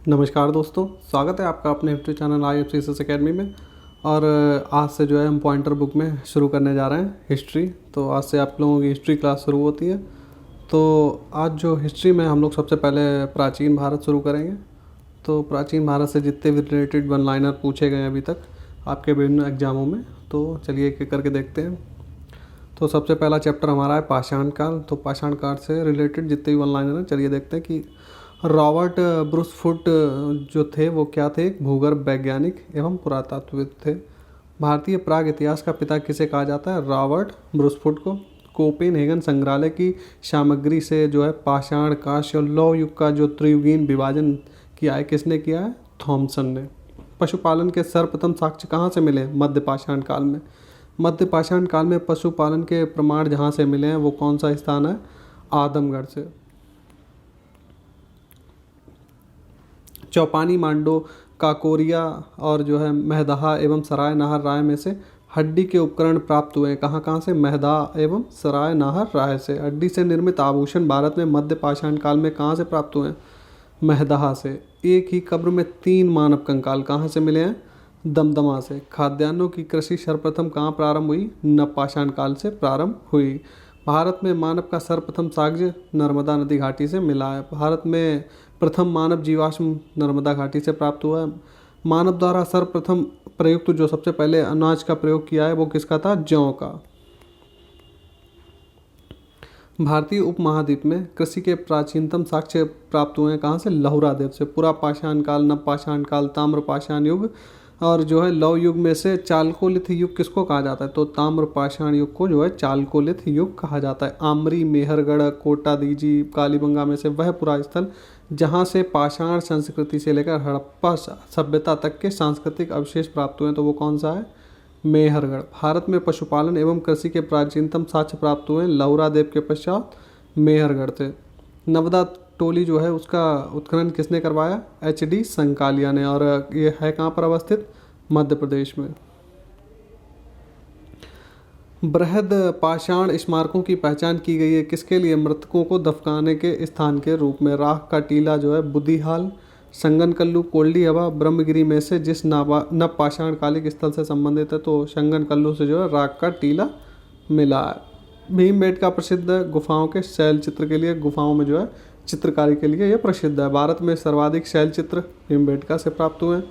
नमस्कार दोस्तों, स्वागत है आपका अपने यूट्यूब चैनल IFCSS अकेडमी में। और आज से जो है हम पॉइंटर बुक में शुरू करने जा रहे हैं हिस्ट्री। तो आज से आप लोगों की हिस्ट्री क्लास शुरू होती है। तो आज जो हिस्ट्री में हम लोग सबसे पहले प्राचीन भारत शुरू करेंगे। तो प्राचीन भारत से जितने भी रिलेटेड वन लाइनर पूछे गए अभी तक आपके विभिन्न एग्जामों में, तो चलिए एक एक करके देखते हैं। तो सबसे पहला चैप्टर हमारा है पाषाण काल। तो पाषाण काल से रिलेटेड जितने भी वन लाइनर हैं, चलिए देखते हैं कि रॉबर्ट ब्रूस फुट जो थे वो क्या थे, एक भूगर्भ वैज्ञानिक एवं पुरातत्वविद थे। भारतीय प्राग इतिहास का पिता किसे कहा जाता है? रॉबर्ट ब्रूस फुट को। कोपेनहेगन संग्रहालय की सामग्री से जो है पाषाण, कांस्य और लौह युग का जो त्रियुगीन विभाजन किया है, किसने किया है? थॉमसन ने। पशुपालन के सर्वप्रथम साक्ष्य कहाँ से मिले? मध्य पाषाण काल में। मध्य पाषाण काल में पशुपालन के प्रमाण जहाँ से मिले हैं वो कौन सा स्थान है? आदमगढ़ से। चौपानी, मांडो, काकोरिया और जो है महदहा एवं सराय नाहर राय में से हड्डी के उपकरण प्राप्त हुए हैं। कहाँ कहाँ से? महदहा एवं सराय नाहर राय से। हड्डी से निर्मित आभूषण भारत में मध्य पाषाण काल में कहाँ से प्राप्त हुए हैं? महदहा से। एक ही कब्र में 3 मानव कंकाल कहाँ से मिले हैं? दमदमा से। खाद्यान्नों की कृषि सर्वप्रथम कहाँ प्रारंभ हुई? नवपाषाण काल से प्रारंभ हुई। भारत में मानव का सर्वप्रथम साक्ष्य नर्मदा नदी घाटी से मिला है। भारत में प्रथम मानव जीवाश्म नर्मदा घाटी से प्राप्त हुआ है। मानव द्वारा सर्वप्रथम प्रयुक्त जो सबसे पहले अनाज का प्रयोग किया है वो किसका था? जौ का। भारतीय उपमहाद्वीप में कृषि के प्राचीनतम साक्ष्य प्राप्त हुए हैं कहाँ से? लहुरा देव से। पुरा पाषाण काल, नवपाषाण काल, ताम्रपाषाण युग और जो है लौह युग में से चालकोलिथ युग किसको कहा जाता है? तो ताम्रपाषाण युग को जो है चालकोलिथ युग कहा जाता है। आमरी, मेहरगढ़, कोटा दीजी, कालीबंगा में से वह पुरा स्थल जहाँ से पाषाण संस्कृति से लेकर हड़प्पा सभ्यता तक के सांस्कृतिक अवशेष प्राप्त हुए हैं, तो वो कौन सा है? मेहरगढ़। भारत में पशुपालन एवं कृषि के प्राचीनतम साक्ष्य प्राप्त हुए लहुरा देव के पश्चात मेहरगढ़ से। नवदा टोली जो है उसका उत्खनन किसने करवाया? HD संकालिया ने। और ये है कहाँ पर अवस्थित? मध्य प्रदेश में। बृहद पाषाण स्मारकों की पहचान की गई है किसके लिए? मृतकों को दफनाने के स्थान के रूप में। राख का टीला जो है बुद्धिहाल, संगनकल्लू, कोल्डी हवा, ब्रह्मगिरी में से जिस नव पाषाण कालिक स्थल से संबंधित है, तो संगनकल्लू से जो है राख का टीला मिला है। भीमबेटका प्रसिद्ध गुफाओं के शैल चित्र के लिए, गुफाओं में जो है चित्रकारी के लिए यह प्रसिद्ध है। भारत में सर्वाधिक शैल चित्र भीमबेटका से प्राप्त हुए हैं।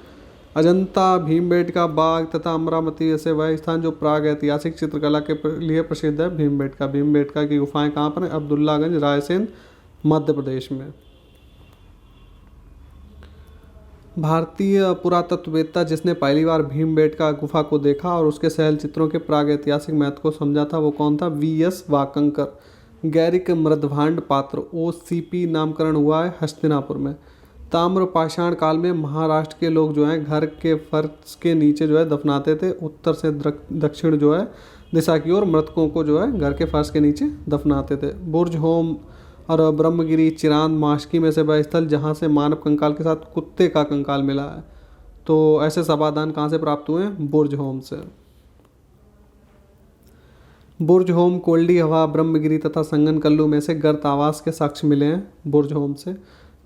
अजंता, भीमबेटका, बाग तथा अमरावती ऐसे वह स्थान जो प्राग ऐतिहासिक चित्रकला के लिए प्रसिद्ध है। भीमबेटका। भीमबेटका की गुफाएं कहाँ पर हैं? अब्दुल्लागंज, रायसेन, मध्य प्रदेश में। भारतीय पुरातत्ववेत्ता जिसने पहली बार भीमबेटका गुफा को देखा और उसके शैल चित्रों के प्राग ऐतिहासिक महत्व को समझा था, वो कौन था? VS वाकंकर। गैरिक मृदभांड पात्र OCP नामकरण हुआ है हस्तिनापुर में। ताम्र पाषाण काल में महाराष्ट्र के लोग जो हैं घर के फर्श के नीचे जो है दफनाते थे। उत्तर से दक्षिण जो है दिशा की ओर मृतकों को जो है घर के फर्श के नीचे दफनाते थे। बुर्ज होम और ब्रह्मगिरी, चिरांद, मास्की में से वह स्थल जहाँ से मानव कंकाल के साथ कुत्ते का कंकाल मिला है। तो ऐसे समाधान कहाँ से प्राप्त हुए हैं? बुर्ज होम से। बुर्ज होम, कोल्डी हवा, ब्रह्मगिरी तथा संगनकल्लू में से गर्त आवास के साक्ष्य मिले हैं बुर्ज होम से।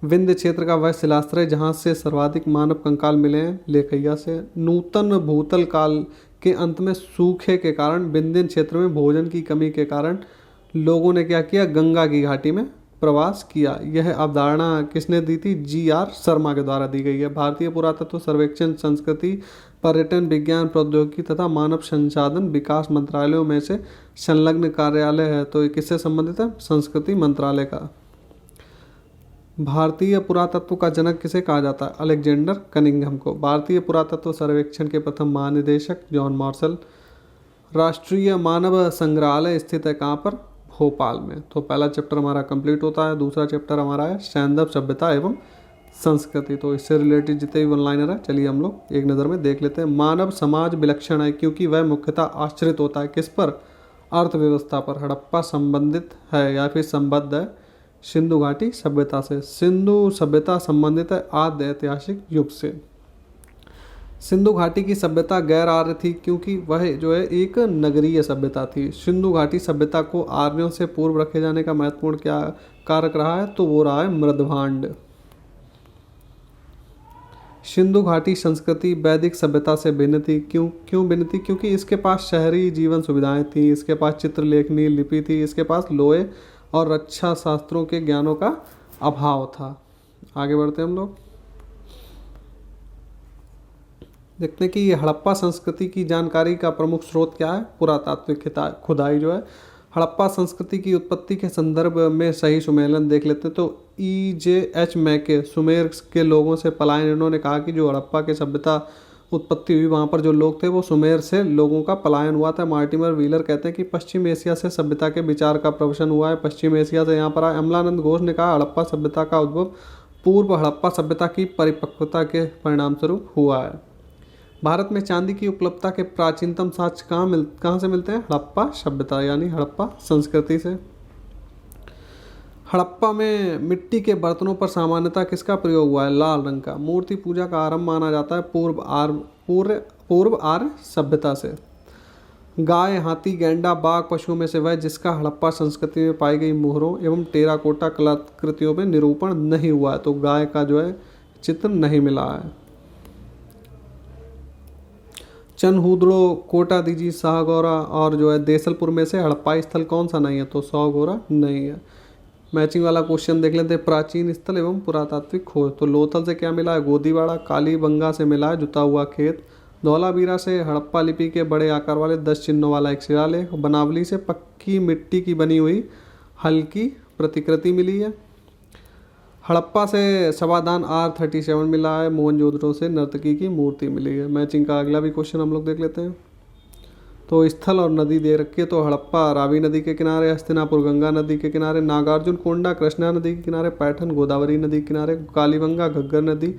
विंध्य क्षेत्र का वह शिलाश्रय जहाँ से सर्वाधिक मानव कंकाल मिले हैं लेखैया से। नूतन भूतल काल के अंत में सूखे के कारण विंध्यन क्षेत्र में भोजन की कमी के कारण लोगों ने क्या किया? गंगा की घाटी में प्रवास किया। यह अवधारणा किसने दी थी? GR शर्मा के द्वारा दी गई है। भारतीय पुरातत्व सर्वेक्षण संस्कृति, पर्यटन, विज्ञान, प्रौद्योगिकी तथा मानव संसाधन विकास मंत्रालयों में से संलग्न कार्यालय है। तो ये किससे संबंधित है? संस्कृति मंत्रालय का। भारतीय पुरातत्व का जनक किसे कहा जाता है? अलेक्जेंडर कनिंघम को। भारतीय पुरातत्व सर्वेक्षण के प्रथम महानिदेशक जॉन मार्शल। राष्ट्रीय मानव संग्रहालय स्थित है कहाँ पर? भोपाल में। तो पहला चैप्टर हमारा कंप्लीट होता है। दूसरा चैप्टर हमारा है सैंधव सभ्यता एवं संस्कृति। तो इससे रिलेटेड जितने भी वन लाइनर है चलिए हम लोग एक नज़र में देख लेते हैं। मानव समाज विलक्षण है क्योंकि वह मुख्यतः आश्रित होता है किस पर? अर्थव्यवस्था पर। हड़प्पा संबंधित है या फिर संबद्ध है सिंधु घाटी सभ्यता से। सिंधु सभ्यता संबंधित है आद्य ऐतिहासिक युग से। सिंधु घाटी की सभ्यता गैर आर्य थी क्योंकि वह जो है एक नगरीय सभ्यता थी। सिंधु घाटी सभ्यता को आर्यों से पूर्व रखे जाने का महत्वपूर्ण क्या कारक रहा है? तो वो रहा है मृदभांड। सिंधु घाटी संस्कृति वैदिक सभ्यता से भिन्न थी। क्यों क्यों भिन्न थी? क्योंकि इसके पास शहरी जीवन सुविधाएं थी, इसके पास चित्रलेखनी लिपि थी, इसके पास लोहे और रक्षा शास्त्रों के ज्ञानों का अभाव था। आगे बढ़ते हैं हम लोग, देखते हैं कि ये हड़प्पा संस्कृति की जानकारी का प्रमुख स्रोत क्या है। पुरातात्विक खुदाई जो है हड़प्पा संस्कृति की उत्पत्ति के संदर्भ में सही सुमेलन देख लेते हैं। तो E.J.H. मैके सुमेर के लोगों से पलायन, इन्होंने कहा कि जो हड़प्पा की सभ्यता उत्पत्ति हुई वहाँ पर जो लोग थे वो सुमेर से लोगों का पलायन हुआ था। मार्टिमर व्हीलर कहते हैं कि पश्चिम एशिया से सभ्यता के विचार का प्रवशन हुआ है, पश्चिम एशिया से यहाँ पर आए। अमलानंद घोष ने कहा हड़प्पा सभ्यता का उद्भव पूर्व हड़प्पा सभ्यता की परिपक्वता के परिणाम स्वरूप हुआ है। भारत में चांदी की उपलब्धता के प्राचीनतम साक्ष्य कहाँ से मिलते हैं? हड़प्पा सभ्यता यानी हड़प्पा संस्कृति से। हड़प्पा में मिट्टी के बर्तनों पर सामान्यतः किसका प्रयोग हुआ है? लाल रंग का। मूर्ति पूजा का आरंभ माना जाता है पूर्व आर्य सभ्यता से। गाय, हाथी, गैंडा, बाघ पशुओं में से वह जिसका हड़प्पा संस्कृति में पाई गई मोहरों एवं टेराकोटा कलाकृतियों में निरूपण नहीं हुआ है। तो गाय का जो है चित्र नहीं मिला है। चनहूदड़ो, कोटा दीजी, शाहगौरा और जो है देसलपुर में से हड़प्पा स्थल कौन सा नहीं है? तो शाहगौरा नहीं है। मैचिंग वाला क्वेश्चन देख लेते हैं, प्राचीन स्थल एवं पुरातात्विक खोज। तो लोथल से क्या मिला है? गोदीवाड़ा। कालीबंगा से मिला है जुता हुआ खेत। धौलावीरा से हड़प्पा लिपि के बड़े आकार वाले 10 चिन्हों वाला एक शिलालेख। बनावली से पक्की मिट्टी की बनी हुई हल्की प्रतिकृति मिली है। हड़प्पा से समाधान R37 मिला है। मोहनजोदड़ो से नर्तकी की मूर्ति मिली है। मैचिंग का अगला भी क्वेश्चन हम लोग देख लेते हैं। तो स्थल और नदी दे रखी है। तो हड़प्पा रावी नदी के किनारे, हस्तिनापुर गंगा नदी के किनारे, नागार्जुन कोंडा कृष्णा नदी के किनारे, पैठन गोदावरी नदी के किनारे, कालीबंगा घग्गर नदी,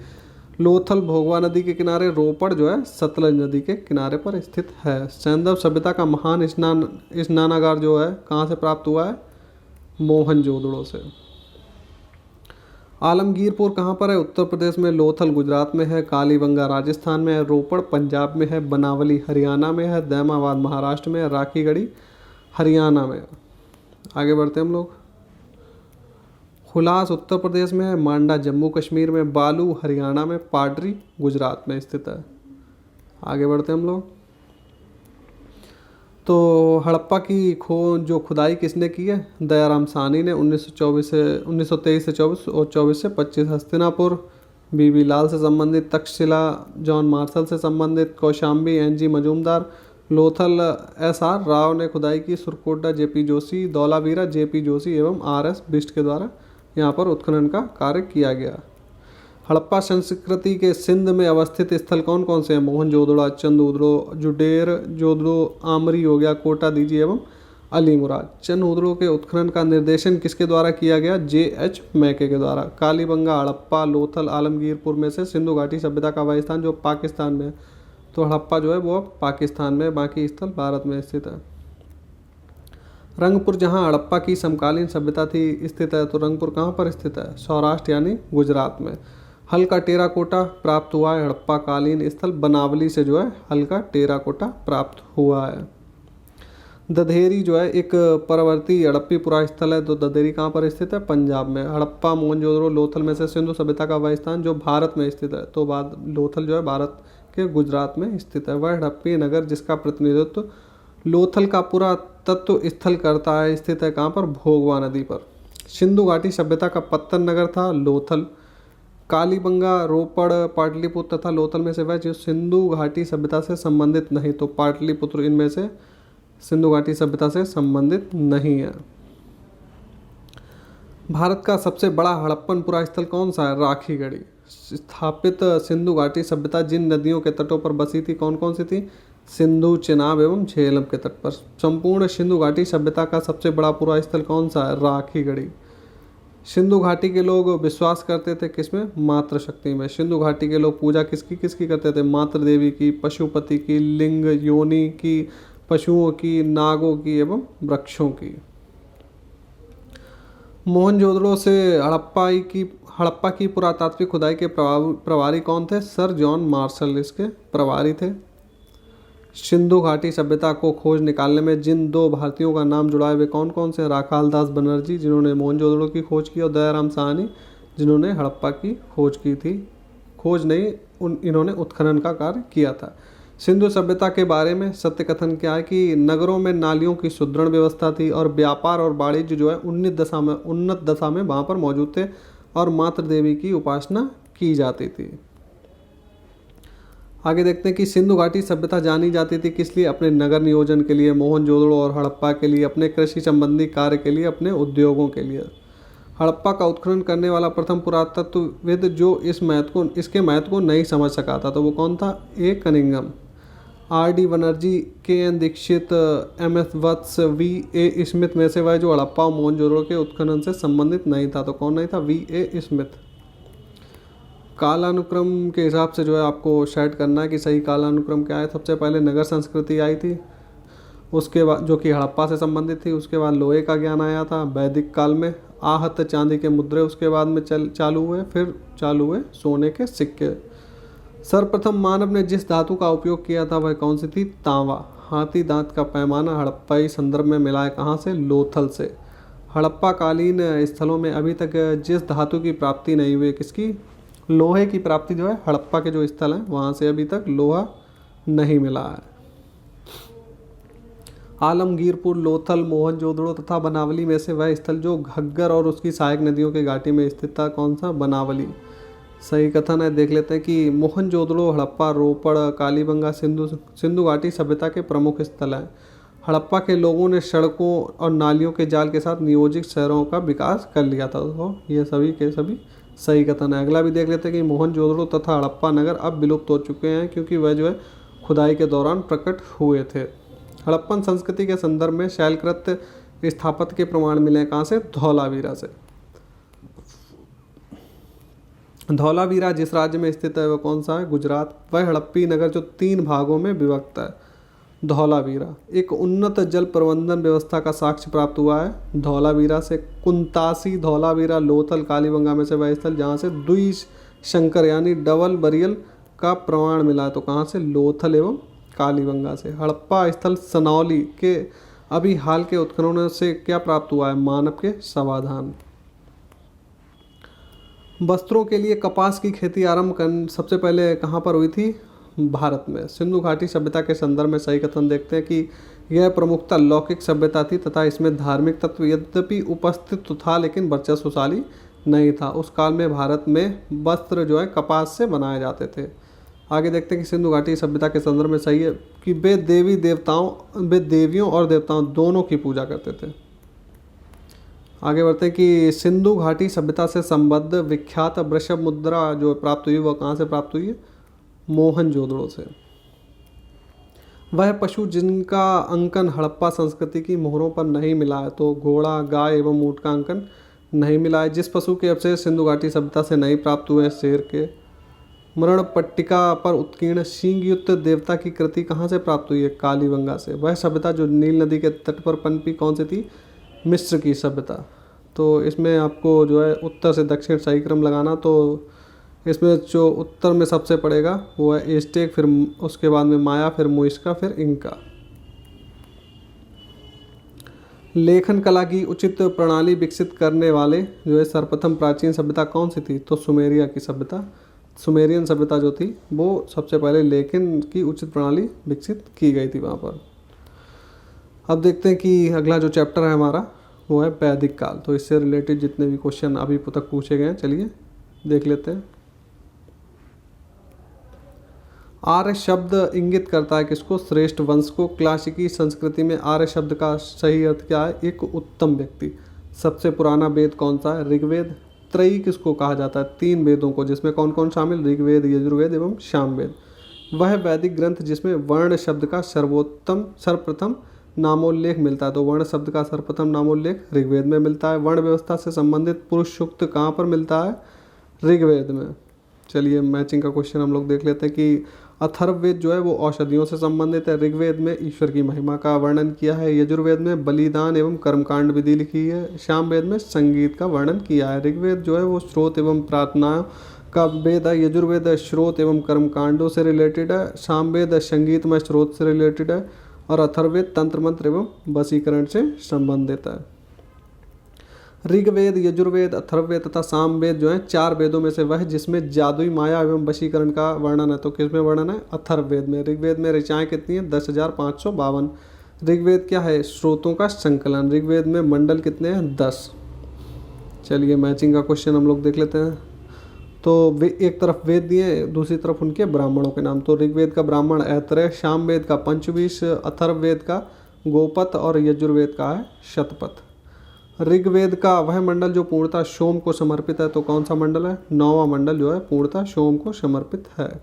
लोथल भोगवा नदी के किनारे, रोपड़ जो है सतलज नदी के किनारे पर स्थित है। सैंधव सभ्यता का महान स्नानागार जो है कहाँ से प्राप्त हुआ है? मोहनजोदड़ो से। आलमगीरपुर कहाँ पर है? उत्तर प्रदेश में। लोथल गुजरात में है। कालीबंगा राजस्थान में है। रोपड़ पंजाब में है। बनावली हरियाणा में है। दैमाबाद महाराष्ट्र में है। राखीगढ़ी हरियाणा में है। आगे बढ़ते हैं हम लोग। हुलास उत्तर प्रदेश में है। मांडा जम्मू कश्मीर में। बालू हरियाणा में। पाडरी गुजरात में स्थित है। आगे बढ़ते हैं हम लोग। तो हड़प्पा की जो खुदाई किसने की है? दयाराम साहनी ने 1923 से 24 और 24 से 25। हस्तिनापुर बीबी लाल से संबंधित। तक्षशिला जॉन मार्शल से संबंधित। कौशाम्बी NG मजूमदार। लोथल SR राव ने खुदाई की। सुरकोटा JP जोशी। धौलावीरा JP जोशी एवं RS बिष्ट के द्वारा यहाँ पर उत्खनन का कार्य किया गया। हड़प्पा संस्कृति के सिंध में अवस्थित स्थल कौन कौन से हैं? मोहनजोदड़ो, चंदूदड़ो, जुडेर जोदड़ो, आमरी हो गया, कोटा दीजी एवं अलीमुराद। चंदूदड़ो के उत्खनन का निर्देशन किसके द्वारा किया गया? J.H. मैके के द्वारा। कालीबंगा, हड़प्पा, लोथल, आलमगीरपुर में से सिंधु घाटी सभ्यता का वह स्थान जो पाकिस्तान में है। तो हड़प्पा जो है वो पाकिस्तान में, बाकी स्थल भारत में स्थित है। रंगपुर जहाँ हड़प्पा की समकालीन सभ्यता थी स्थित है। तो रंगपुर कहाँ पर स्थित है? सौराष्ट्र यानी गुजरात में। हल्का टेराकोटा प्राप्त हुआ है। हड़प्पा कालीन स्थल बनावली से जो है हल्का टेराकोटा प्राप्त हुआ है। दधेरी जो है एक परवर्ती हड़प्पी पुरा स्थल है। तो दधेरी कहाँ पर स्थित है? पंजाब में। हड़प्पा, मोहनजोदड़ो, लोथल में से सिंधु सभ्यता का वह स्थान जो भारत में स्थित है। तो लोथल जो है भारत के गुजरात में स्थित है। वह हड़प्पी नगर जिसका प्रतिनिधित्व लोथल का पुरातत्व स्थल करता है स्थित है कहाँ पर? भोगवा नदी पर। सिंधु घाटी सभ्यता का पत्तन नगर था लोथल। कालीबंगा, रोपड़, पाटलिपुत्र तथा लोथल में से वह जो सिंधु घाटी सभ्यता से संबंधित नहीं। तो पाटलिपुत्र इनमें से सिंधु घाटी सभ्यता से संबंधित नहीं है। भारत का सबसे बड़ा हड़प्पन पुरा स्थल कौन सा है? राखीगढ़ी। स्थापित सिंधु घाटी सभ्यता जिन नदियों के तटों पर बसी थी कौन कौन सी थी? सिंधु, चिनाब एवं झेलम के तट पर। संपूर्ण सिंधु घाटी सभ्यता का सबसे बड़ा पुरा स्थल कौन सा है? राखीगढ़ी। सिंधु घाटी के लोग विश्वास करते थे किसमें? मातृ शक्ति में। सिंधु घाटी के लोग पूजा किसकी करते थे? मातृ देवी की, पशुपति की, लिंग योनि की, पशुओं की, नागों की एवं वृक्षों की। मोहनजोदड़ो से हड़प्पा की पुरातात्विक खुदाई के प्रभारी कौन थे? सर जॉन मार्शल इसके प्रभारी थे। सिंधु घाटी सभ्यता को खोज निकालने में जिन 2 भारतीयों का नाम जुड़ा है वे कौन कौन से? राखाल दास बनर्जी जिन्होंने मोहनजोदड़ो की खोज की और दयाराम साहनी जिन्होंने हड़प्पा की खोज खोज नहीं, इन्होंने उत्खनन का कार्य किया था। सिंधु सभ्यता के बारे में सत्य कथन क्या है कि नगरों में नालियों की सुदृढ़ व्यवस्था थी और व्यापार और वाणिज्य जो है उन्नत दशा में वहाँ पर मौजूद थे और मातृ देवी की उपासना की जाती थी। आगे देखते हैं कि सिंधु घाटी सभ्यता जानी जाती थी किस लिए? अपने नगर नियोजन के लिए, मोहनजोदड़ो और हड़प्पा के लिए, अपने कृषि संबंधी कार्य के लिए, अपने उद्योगों के लिए। हड़प्पा का उत्खनन करने वाला प्रथम पुरातत्वविद जो इसके महत्व को नहीं समझ सका था, तो वो कौन था? A Cunningham. R D. Banerjee, K N. Dikshit, M S. Vats, V A. Smith में से वह जो हड़प्पा और मोहनजोदड़ो के उत्खनन से संबंधित नहीं था, तो कौन नहीं था? वी.ए. स्मिथ। कालानुक्रम के हिसाब से जो है आपको सेट करना है कि सही कालानुक्रम क्या है। सबसे पहले नगर संस्कृति आई थी, उसके बाद जो कि हड़प्पा से संबंधित थी, उसके बाद लोहे का ज्ञान आया था वैदिक काल में, आहत चांदी के मुद्रे उसके बाद में चालू हुए, फिर चालू हुए सोने के सिक्के। सर्वप्रथम मानव ने जिस धातु का उपयोग किया था वह कौन सी थी? तांबा। हाथी दांत का पैमाना हड़प्पाई संदर्भ में मिला है कहाँ से? लोथल से। हड़प्पा कालीन स्थलों में अभी तक जिस धातु की प्राप्ति नहीं हुई, किसकी? लोहे की प्राप्ति जो है हड़प्पा के जो स्थल हैं वहाँ से अभी तक लोहा नहीं मिला है। आलमगीरपुर, लोथल, मोहनजोदड़ो तथा बनावली में से वह स्थल जो घग्गर और उसकी सहायक नदियों के घाटी में स्थित था, कौन सा? बनावली। सही कथन है। देख लेते हैं कि मोहनजोदड़ो, हड़प्पा, रोपड़, कालीबंगा सिंधु घाटी सभ्यता के प्रमुख स्थल हैं। हड़प्पा के लोगों ने सड़कों और नालियों के जाल के साथ नियोजित शहरों का विकास कर लिया था। तो ये सभी के सभी सही कथन है। अगला भी देख लेते हैं कि मोहनजोदड़ो तथा हड़प्पा नगर अब विलुप्त हो चुके हैं क्योंकि वह जो है खुदाई के दौरान प्रकट हुए थे। हड़प्पन संस्कृति के संदर्भ में शैलकृत स्थापत्य के प्रमाण मिले हैं कहाँ से? धौलावीरा से। धौलावीरा जिस राज्य में स्थित है वह कौन सा है? गुजरात। वह हड़प्पी नगर जो 3 भागों में विभक्त है। धौलावीरा एक उन्नत जल प्रबंधन व्यवस्था का साक्ष्य प्राप्त हुआ है धौलावीरा से। कुंतासी, धौलावीरा, लोथल, कालीबंगा में से वह स्थल जहाँ से द्विशंकर यानी डबल बरियल का प्रमाण मिला, तो कहाँ से? लोथल एवं कालीबंगा से। हड़प्पा स्थल सनौली के अभी हाल के उत्खननों से क्या प्राप्त हुआ है? मानव के समाधान। वस्त्रों के लिए कपास की खेती आरंभ सबसे पहले कहाँ पर हुई थी? भारत में। सिंधु घाटी सभ्यता के संदर्भ में सही कथन देखते हैं कि यह प्रमुखतः लौकिक सभ्यता थी तथा इसमें धार्मिक तत्व यद्यपि उपस्थित तो था लेकिन वर्चस्वशाली नहीं था। उस काल में भारत में वस्त्र जो है कपास से बनाए जाते थे। आगे देखते हैं कि सिंधु घाटी सभ्यता के संदर्भ में सही है कि वे देवियों और देवताओं दोनों की पूजा करते थे। आगे बढ़ते हैं कि सिंधु घाटी सभ्यता से संबद्ध विख्यात वृषभ मुद्रा जो प्राप्त हुई वह कहाँ से प्राप्त हुई है? मोहनजोदड़ो से। वह पशु जिनका अंकन हड़प्पा संस्कृति की मोहरों पर नहीं मिला है, तो घोड़ा, गाय एवं ऊंट का अंकन नहीं मिला है। जिस पशु के अवशेष सिंधु घाटी सभ्यता से नहीं प्राप्त हुए हैं? शेर के। मरण पट्टिका पर उत्कीर्ण सींग युक्त देवता की कृति कहाँ से प्राप्त हुई है? कालीबंगा से। वह सभ्यता जो नील नदी के तट पर पनपी कौन सी थी? मिस्र की सभ्यता। तो इसमें आपको जो है उत्तर से दक्षिण सही क्रम लगाना, तो इसमें जो उत्तर में सबसे पड़ेगा वो है एस्टेक, फिर उसके बाद में माया, फिर मुइस्का, फिर इंका। लेखन कला की उचित प्रणाली विकसित करने वाले जो है सर्वप्रथम प्राचीन सभ्यता कौन सी थी? तो सुमेरिया की सभ्यता। सुमेरियन सभ्यता जो थी वो सबसे पहले लेखन की उचित प्रणाली विकसित की गई थी वहाँ पर। अब देखते हैं कि अगला जो चैप्टर है हमारा वो है वैदिक काल। तो इससे रिलेटेड जितने भी क्वेश्चन अभी तक पूछे गए हैं चलिए देख लेते हैं। आर्य शब्द इंगित करता है किसको? श्रेष्ठ वंश को। क्लासिकी संस्कृति में आर्य शब्द का सही अर्थ क्या है? एक उत्तम व्यक्ति। सबसे पुराना वेद कौन सा है? ऋग्वेद। त्रयी किसको कहा जाता है? 3 वेदों को, जिसमें कौन कौन शामिल? ऋग्वेद, यजुर्वेद एवं सामवेद। वह वैदिक ग्रंथ जिसमें वर्ण शब्द का सर्वप्रथम नामोल्लेख मिलता है, तो वर्ण शब्द का सर्वप्रथम नामोल्लेख ऋग्वेद में मिलता है। वर्ण व्यवस्था से संबंधित पुरुष सूक्त कहाँ पर मिलता है? ऋग्वेद में। चलिए मैचिंग का क्वेश्चन हम लोग देख लेते हैं कि अथर्ववेद जो है वो औषधियों से संबंधित है। ऋग्वेद में ईश्वर की महिमा का वर्णन किया है। यजुर्वेद में बलिदान एवं कर्मकांड विधि लिखी है। सामवेद में संगीत का वर्णन किया है। ऋग्वेद जो है वो स्रोत एवं प्रार्थना का वेद है। यजुर्वेद स्रोत एवं कर्मकांडों से रिलेटेड है। सामवेद संगीतमय स्रोत से रिलेटेड है और अथर्ववेद तंत्र मंत्र एवं वशीकरण से संबंधित है। ऋग्वेद, यजुर्वेद, अथर्ववेद तथा सामवेद जो है 4 वेदों में से वह है जिसमें जादुई माया एवं वशीकरण का वर्णन है। तो किसमें वर्णन है? अथर्ववेद में। ऋग्वेद में ऋचाएँ कितनी हैं? 10,552। ऋग्वेद क्या है? स्रोतों का संकलन। ऋग्वेद में मंडल कितने हैं? 10। चलिए मैचिंग का क्वेश्चन हम लोग देख लेते हैं। तो वे एक तरफ वेद दिए, दूसरी तरफ उनके ब्राह्मणों के नाम। तो ऋग्वेद का ब्राह्मण ऐतरेय, सामवेद का पंचविश, अथर्ववेद का गोपथ और यजुर्वेद का है शतपथ। ऋग्वेद का वह मंडल जो पूर्णतः सोम को समर्पित है, तो कौन सा मंडल है? 9वां मंडल जो है पूर्णतः सोम को समर्पित है।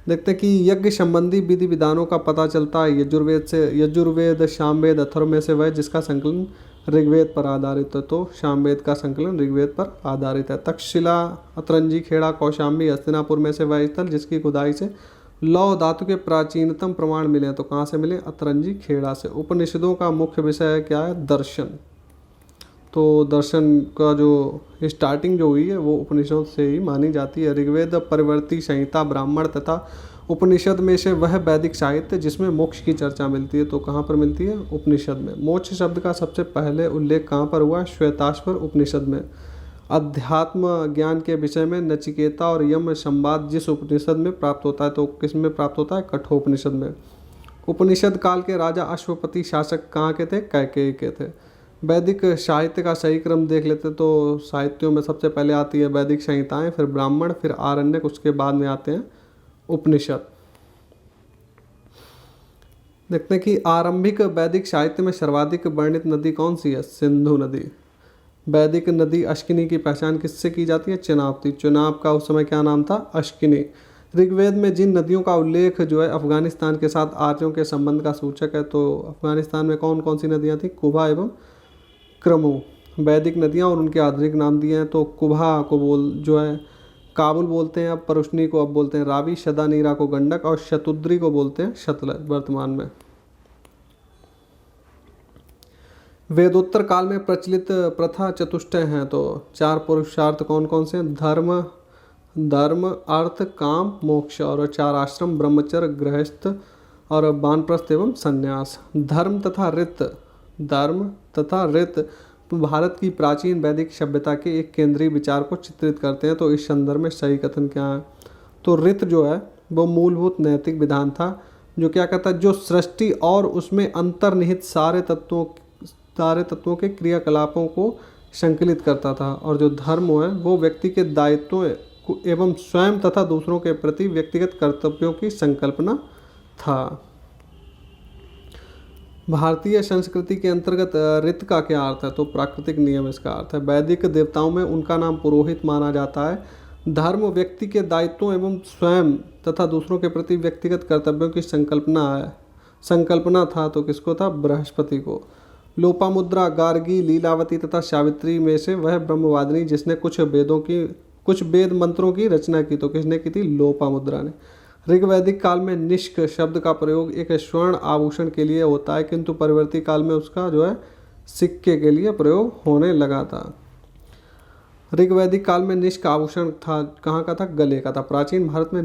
देखते हैं कि यज्ञ संबंधी विधि विधानों का पता चलता है यजुर्वेद से। यजुर्वेद, सामवेद, अथर्व में से वह जिसका संकलन ऋग्वेद पर आधारित है। तो सामवेद का संकलन ऋग्वेद पर आधारित है। तक्षशिला, अतरंजी, खेड़ा, कौशाम्बी, हस्तिनापुर में से वह स्थल जिसकी खुदाई से लौह धातु के प्राचीनतम प्रमाण मिले हैं। तो कहाँ से मिले? अतरंजी, खेड़ा से। उपनिषदों का मुख्य विषय क्या है? दर्शन। तो दर्शन का जो स्टार्टिंग जो हुई है वो उपनिषद से ही मानी जाती है। ऋग्वेद परिवर्ती संहिता, ब्राह्मण तथा उपनिषद में से वह वैदिक साहित्य जिसमें मोक्ष की चर्चा मिलती है। तो कहाँ पर मिलती है? उपनिषद में। मोक्ष शब्द का सबसे पहले उल्लेख कहाँ पर हुआ? श्वेताश्वर उपनिषद में। अध्यात्म ज्ञान के विषय में नचिकेता और यम संवाद जिस उपनिषद में प्राप्त होता है, तो किस में प्राप्त होता है? कठोपनिषद में। उपनिषद काल के राजा अश्वपति शासक कहाँ के थे? कैकेयी के थे। वैदिक साहित्य का सही क्रम देख लेते तो साहित्यों में सबसे पहले आती है वैदिक संहिताएं, फिर ब्राह्मण, फिर आरण्यक, उसके बाद में आते हैं उपनिषद। देखते हैं कि आरंभिक वैदिक साहित्य में सर्वाधिक वर्णित नदी कौन सी है? सिंधु नदी। वैदिक नदी अश्किनी की पहचान किससे की जाती है? चेनाब थी। चुनाब का उस समय क्या नाम था? अश्किनी। ऋग्वेद में जिन नदियों का उल्लेख जो है अफगानिस्तान के साथ आर्यों के संबंध का सूचक है, तो अफगानिस्तान में कौन कौन सी नदियाँ थी? कुभा एवं क्रमो। वैदिक नदियाँ और उनके आधुनिक नाम दिए हैं। तो कुभा को जो है काबुल बोलते हैं अब, परुष्णी को अब बोलते हैं रावी, शदानीरा को गंडक और शतुद्री को बोलते हैं सतलज वर्तमान में। वेदोत्तर काल में प्रचलित प्रथा चतुष्टय हैं। तो 4 पुरुषार्थ कौन कौन से हैं? धर्म, अर्थ, काम, मोक्ष। और 4 आश्रम, ब्रह्मचर्य, गृहस्थ और वानप्रस्थ एवं संन्यास। धर्म तथा ऋत भारत की प्राचीन वैदिक सभ्यता के एक केंद्रीय विचार को चित्रित करते हैं। तो इस संदर्भ में सही कथन क्या है? तो ऋत जो है वो मूलभूत नैतिक विधान था जो क्या कहता है? जो सृष्टि और उसमें अंतर्निहित सारे तत्वों के क्रियाकलापों को संकलित करता था। और जो धर्म है वो व्यक्ति के दायित्वों एवं स्वयं तथा दूसरों के प्रति व्यक्तिगत कर्तव्यों की संकल्पना था। भारतीय संस्कृति के अंतर्गत ऋत का क्या अर्थ है? तो प्राकृतिक नियम इसका अर्थ है। वैदिक देवताओं में उनका नाम पुरोहित माना जाता है। धर्म व्यक्ति के दायित्वों एवं स्वयं तथा दूसरों के प्रति व्यक्तिगत कर्तव्यों की संकल्पना था। तो किसको था? बृहस्पति को। लोपामुद्रा, गार्गी, लीलावती तथा सावित्री में से वह ब्रह्मवादिनी जिसने कुछ वेद मंत्रों की रचना की। तो किसने की थी? लोपामुद्रा ने। ऋग्वैदिक काल में निष्क शब्द का प्रयोग एक स्वर्ण आभूषण के लिए होता है, किंतु परवर्ती काल में उसका जो है सिक्के के लिए प्रयोग होने लगा था। ऋग्वैदिक काल में निष्क आभूषण था, कहाँ का था? गले का था। प्राचीन भारत में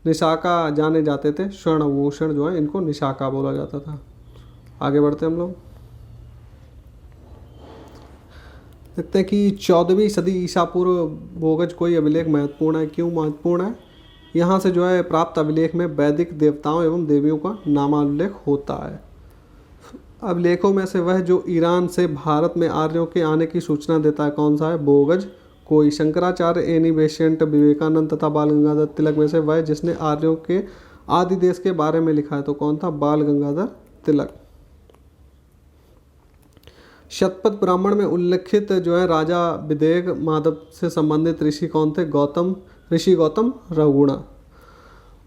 निशाका जाने जाते थे। स्वर्ण आभूषण जो है इनको निशाका बोला जाता था। आगे बढ़ते हम लोग। देखते हैं कि 14वीं सदी ईसा पूर्व बोगज कोई अभिलेख महत्वपूर्ण है। क्यों महत्वपूर्ण है? यहाँ से जो है प्राप्त अभिलेख में वैदिक देवताओं एवं देवियों का नामाउल्लेख होता है। अभिलेखों में से वह जो ईरान से भारत में आर्यों के आने की सूचना देता है कौन सा है? बोगज कोई। शंकराचार्य, एनी बेसेंट, विवेकानंद तथा बाल गंगाधर तिलक में से वह जिसने आर्यों के आदि देश के बारे में लिखा है। तो कौन था? बाल गंगाधर तिलक। शतपथ ब्राह्मण में उल्लेखित जो है राजा विदेह माधव से संबंधित ऋषि कौन थे? ऋषि गौतम रघुगुणा।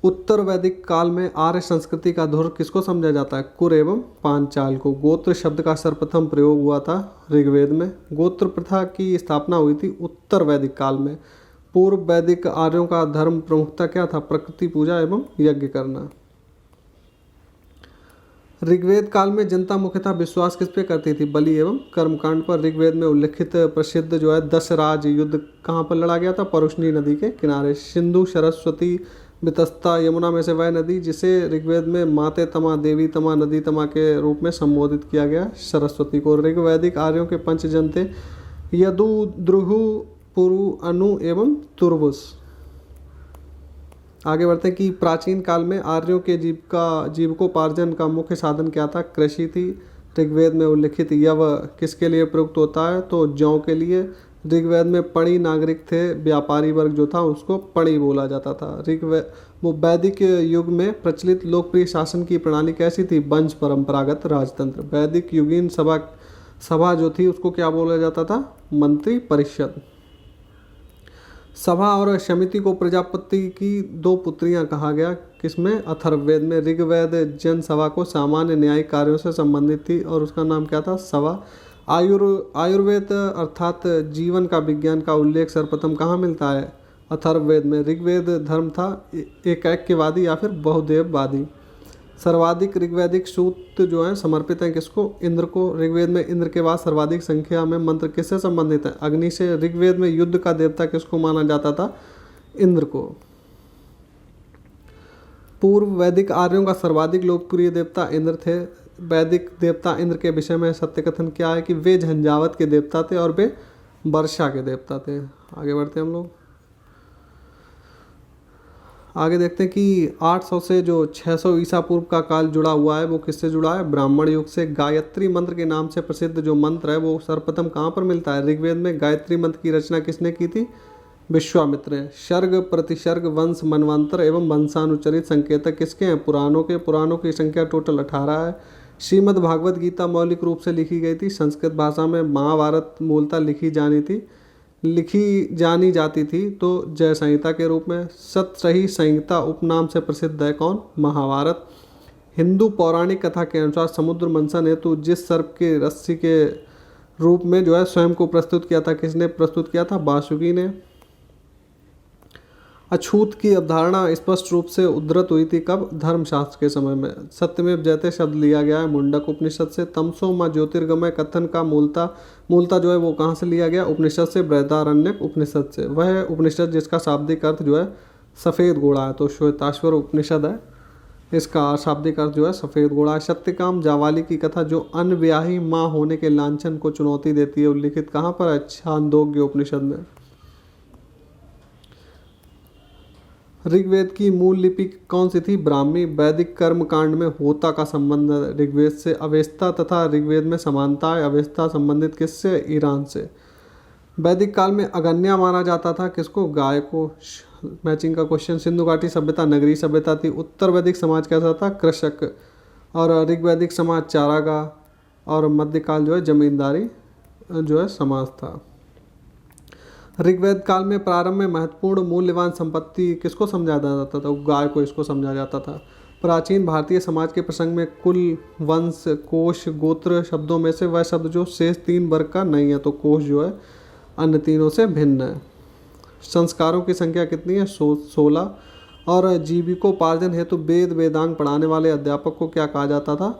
उत्तर वैदिक काल में आर्य संस्कृति का धुर किसको समझा जाता है? कुर एवं पांचाल को। गोत्र शब्द का सर्वप्रथम प्रयोग हुआ था ऋग्वेद में। गोत्र प्रथा की स्थापना हुई थी उत्तर वैदिक काल में। पूर्व वैदिक आर्यों का धर्म प्रमुखता क्या था? प्रकृति पूजा एवं यज्ञ करना। ऋग्वेद काल में जनता मुख्यतः विश्वास किस पे करती थी? बलि एवं कर्मकांड पर। ऋग्वेद में उल्लेखित प्रसिद्ध जो है 10 राज युद्ध कहाँ पर लड़ा गया था? परुष्णी नदी के किनारे। सिंधु, सरस्वती, वितस्ता यमुना में से वह नदी जिसे ऋग्वेद में माते तमा, देवी तमा, नदी तमा के रूप में संबोधित किया गया। सरस्वती को ऋग्वैदिक आर्यों के पंचजन थे यदु, द्रुहु, पुरु, अनु एवं तुर्वुस। आगे बढ़ते हैं कि प्राचीन काल में आर्यों के जीविकोपार्जन का मुख्य साधन क्या था? कृषि थी। ऋग्वेद में उल्लिखित यव किसके लिए प्रयुक्त होता है? तो जौ के लिए। ऋग्वेद में पणी नागरिक थे, व्यापारी वर्ग जो था उसको पणी बोला जाता था। वैदिक युग में प्रचलित लोकप्रिय शासन की प्रणाली कैसी थी? वंश परंपरागत राजतंत्र। वैदिक युगीन सभा जो थी उसको क्या बोला जाता था? मंत्री परिषद। सभा और समिति को प्रजापति की दो पुत्रियां कहा गया। किसमें? अथर्ववेद में। ऋग्वेद जन सभा को सामान्य न्यायिक कार्यों से संबंधित थी और उसका नाम क्या था? सभा। आयुर्वेद अर्थात जीवन का विज्ञान का उल्लेख सर्वप्रथम कहाँ मिलता है? अथर्ववेद में। ऋग्वेद धर्म था एकैक्यवादी या फिर बहुदेववादी। सर्वाधिक ऋग्वैदिक सूक्त जो है समर्पित हैं किसको? इंद्र को। ऋग्वेद में इंद्र के बाद सर्वाधिक संख्या में मंत्र किससे संबंधित है? अग्नि से। ऋग्वेद में युद्ध का देवता किसको माना जाता था? इंद्र को। पूर्व वैदिक आर्यों का सर्वाधिक लोकप्रिय देवता इंद्र थे। वैदिक देवता इंद्र के विषय में सत्य कथन क्या है? कि वे झंझावत के देवता थे और वे वर्षा के देवता थे। आगे बढ़ते हैं हम लोग। आगे देखते हैं कि 800 से जो 600 ईसा पूर्व का काल जुड़ा हुआ है वो किससे जुड़ा है? ब्राह्मण युग से। गायत्री मंत्र के नाम से प्रसिद्ध जो मंत्र है वो सर्वप्रथम कहाँ पर मिलता है? ऋग्वेद में। गायत्री मंत्र की रचना किसने की थी? विश्वामित्र ने। सर्ग, प्रतिसर्ग, वंश, मनवंतर एवं वंशानुचरित संकेतक किसके हैं? पुराणों के। पुराणों की संख्या टोटल 18 है। श्रीमद् भागवत गीता मौलिक रूप से लिखी गई थी संस्कृत भाषा में। महाभारत मूलतः लिखी जानी जाती थी तो जय संहिता के रूप में। सतसही संहिता उपनाम से प्रसिद्ध है कौन? महाभारत। हिंदू पौराणिक कथा के अनुसार समुद्र मंथन हेतु जिस सर्प के रस्सी के रूप में जो है स्वयं को प्रस्तुत किया था, किसने प्रस्तुत किया था? वासुकी ने। अछूत की अवधारणा स्पष्ट रूप से उद्धृत हुई थी कब? धर्मशास्त्र के समय में। सत्यमेव जयते शब्द लिया गया है मुंडक उपनिषद से। तमसो मां ज्योतिर्गमय कथन का मूलता जो है वो कहाँ से लिया गया? उपनिषद से, बृहदारण्यक उपनिषद से। वह उपनिषद जिसका शाब्दिक अर्थ जो है सफ़ेद घोड़ा है, तो श्वेताश्वर उपनिषद है, इसका शाब्दिक अर्थ जो है सफ़ेद घोड़ा है। सत्यकाम जावाली की कथा जो अनव्याही माँ होने के लांछन को चुनौती देती है उल्लिखित कहाँ पर है? छांदोग्य उपनिषद में। ऋग्वेद की मूल लिपि कौन सी थी? ब्राह्मी। वैदिक कर्म कांड में होता का संबंध ऋग्वेद से। अवेस्ता तथा ऋग्वेद में समानता है। अवेस्ता संबंधित किससे? ईरान से। वैदिक काल में अगन्या माना जाता था किसको? गाय को। मैचिंग का क्वेश्चन। सिंधु घाटी सभ्यता नगरीय सभ्यता थी। उत्तर वैदिक समाज कैसा था? कृषक। और ऋग्वैदिक समाज चारागाह। और मध्यकाल जो है जमींदारी जो है समाज था। ऋग्वेद काल में प्रारंभ में महत्वपूर्ण मूल्यवान संपत्ति किसको समझा जाता था? गाय को, इसको समझा जाता था। प्राचीन भारतीय समाज के प्रसंग में कुल, वंश, कोश, गोत्र शब्दों में से वह शब्द जो शेष 3 वर्ग का नहीं है, तो कोश जो है अन्य तीनों से भिन्न है। संस्कारों की संख्या कितनी है? 16। और जीविकोपार्जन हेतु वेद वेदांग पढ़ाने वाले अध्यापक को क्या कहा जाता था?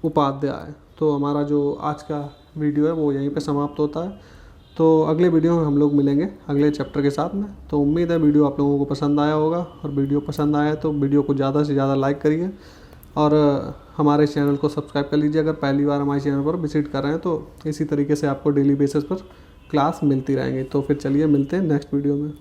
उपाध्याय। तो हमारा जो आज का वीडियो है वो यहीं पे समाप्त होता है। तो अगले वीडियो में हम लोग मिलेंगे अगले चैप्टर के साथ में। तो उम्मीद है वीडियो आप लोगों को पसंद आया होगा, और वीडियो पसंद आया है तो वीडियो को ज़्यादा से ज़्यादा लाइक करिए और हमारे चैनल को सब्सक्राइब कर लीजिए अगर पहली बार हमारे चैनल पर विजिट कर रहे हैं। तो इसी तरीके से आपको डेली बेसिस पर क्लास मिलती रहेंगी। तो फिर चलिए मिलते हैं नेक्स्ट वीडियो में।